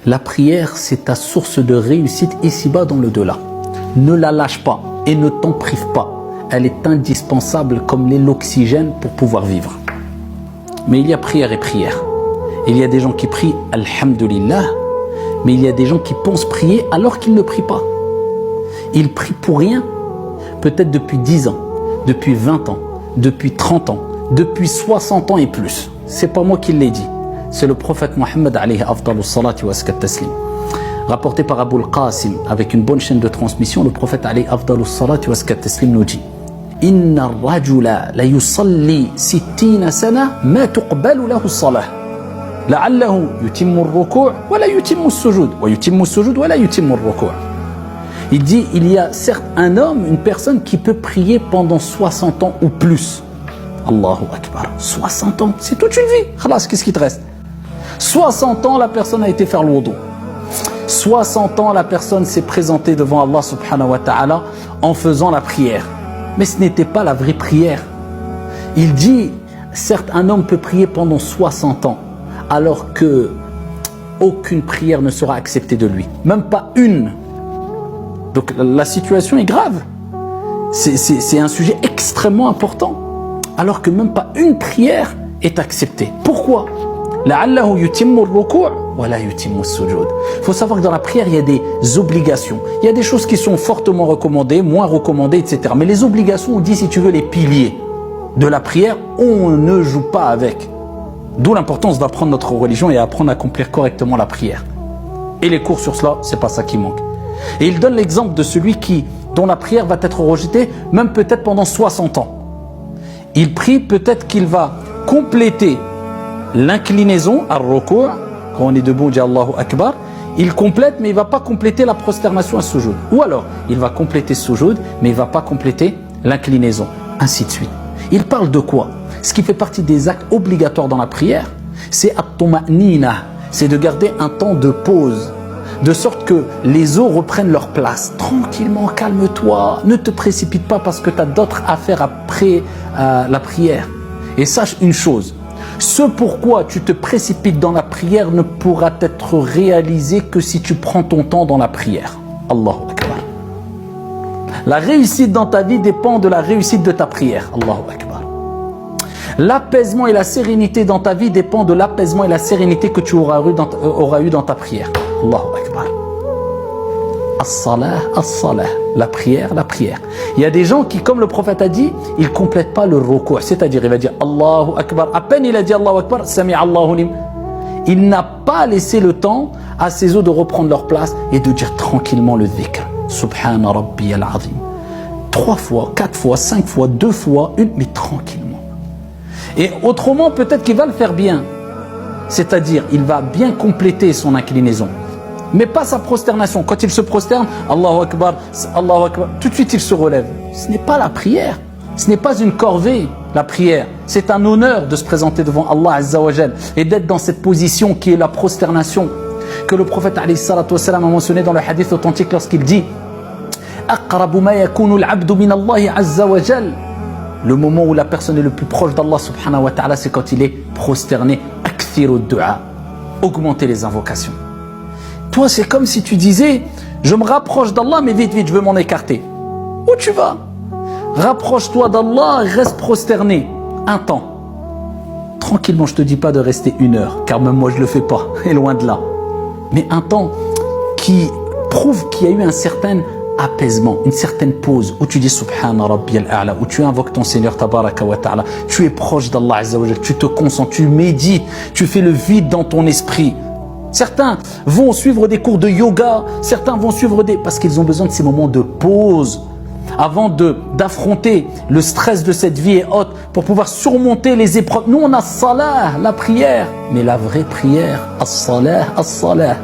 La prière, c'est ta source de réussite ici-bas dans le delà. Ne la lâche pas et ne t'en prive pas. Elle est indispensable comme l'oxygène pour pouvoir vivre. Mais il y a prière et prière. Il y a des gens qui prient Alhamdulillah, mais il y a des gens qui pensent prier alors qu'ils ne prient pas. Ils prient pour rien, peut-être depuis 10 ans, depuis 20 ans, depuis 30 ans, depuis 60 ans et plus. C'est pas moi qui l'ai dit. C'est le prophète Mohammed alayhi afdalus salati wa askat taslim. Rapporté par Abu al-Qasim avec une bonne chaîne de transmission, le prophète alayhi afdalus salati wa askat taslim nous dit: Inna ar-rajula la yusalli 60 sana ma tuqbalu lahu as-salah. La'allahu yutimmu ar-ruku' wa la yutimmu as-sujud wa yutimmu as-sujud wa la yutimmu ar-ruku'. Il dit, il y a certes un homme, une personne qui peut prier pendant 60 ans ou plus. Allahu Akbar. 60 ans, c'est toute une vie. Khalas, qu'est-ce qui te reste? 60 ans, la personne a été faire le wudu. 60 ans, la personne s'est présentée devant Allah subhanahu wa ta'ala en faisant la prière. Mais ce n'était pas la vraie prière. Il dit, certes, un homme peut prier pendant 60 ans, alors que aucune prière ne sera acceptée de lui. Même pas une. Donc la situation est grave. C'est un sujet extrêmement important. Alors que même pas une prière est acceptée. Pourquoi? Il faut savoir que dans la prière, il y a des obligations. Il y a des choses qui sont fortement recommandées, moins recommandées, etc. Mais les obligations, on dit, si tu veux, les piliers de la prière, on ne joue pas avec. D'où l'importance d'apprendre notre religion et apprendre à accomplir correctement la prière. Et les cours sur cela, c'est pas ça qui manque. Et il donne l'exemple de celui dont la prière va être rejetée, même peut-être pendant 60 ans. Il prie, peut-être qu'il va compléter l'inclinaison, ar-ruku', quand on est debout, on dit Allahu Akbar. Il complète, mais il ne va pas compléter la prosternation à sujoud. Ou alors, il va compléter sujoud, mais il ne va pas compléter l'inclinaison. Ainsi de suite. Il parle de quoi? Ce qui fait partie des actes obligatoires dans la prière, c'est at-tuma'nina, c'est de garder un temps de pause, de sorte que les os reprennent leur place. Tranquillement, calme-toi, ne te précipite pas parce que tu as d'autres affaires après la prière. Et sache une chose, ce pourquoi tu te précipites dans la prière ne pourra être réalisé que si tu prends ton temps dans la prière. Allahu Akbar. La réussite dans ta vie dépend de la réussite de ta prière. Allahu Akbar. L'apaisement et la sérénité dans ta vie dépend de l'apaisement et la sérénité que tu auras eu dans ta prière. Allahu Akbar. As-salah, as-salah. La prière, la prière. Il y a des gens qui, comme le prophète a dit, ils ne complètent pas le ruku'. C'est-à-dire, il va dire Allahu Akbar. À peine il a dit Allahu Akbar, Sami'a Allahu lim. Il n'a pas laissé le temps à ses os de reprendre leur place et de dire tranquillement le dhikr. Subhana Rabbi al-Azim. 3 fois, 4 fois, 5 fois, 2 fois, une, mais tranquillement. Et autrement, peut-être qu'il va le faire bien. C'est-à-dire, il va bien compléter son inclinaison. Mais pas sa prosternation. Quand il se prosterne, Allahu Akbar, Allahu Akbar, tout de suite il se relève. Ce n'est pas la prière. Ce n'est pas une corvée, la prière. C'est un honneur de se présenter devant Allah Azza wa Jal et d'être dans cette position qui est la prosternation que le prophète alayhi salatu wa salam a mentionné dans le hadith authentique lorsqu'il dit Aqrabu ma yakunu al-'abdu min Allah Azza wa Jal. Le moment où la personne est le plus proche d'Allah subhanahu wa ta'ala, c'est quand il est prosterné. Akthiru du'a. Augmenter les invocations. Toi, c'est comme si tu disais, je me rapproche d'Allah, mais vite, vite, je veux m'en écarter. Où tu vas? Rapproche-toi d'Allah, reste prosterné. Un temps. Tranquillement, je ne te dis pas de rester 1 heure, car même moi, je ne le fais pas, et loin de là. Mais un temps qui prouve qu'il y a eu un certain apaisement, une certaine pause, où tu dis Subhana Rabbi al-A'la, où tu invoques ton Seigneur Tabaraka wa Ta'ala, tu es proche d'Allah Azza wa Jal, tu te concentres, tu médites, tu fais le vide dans ton esprit. Certains vont suivre des cours de yoga, certains vont suivre parce qu'ils ont besoin de ces moments de pause avant d'affronter le stress de cette vie et autres pour pouvoir surmonter les épreuves. Nous, on a salah, la prière, mais la vraie prière, as-salah, as-salah.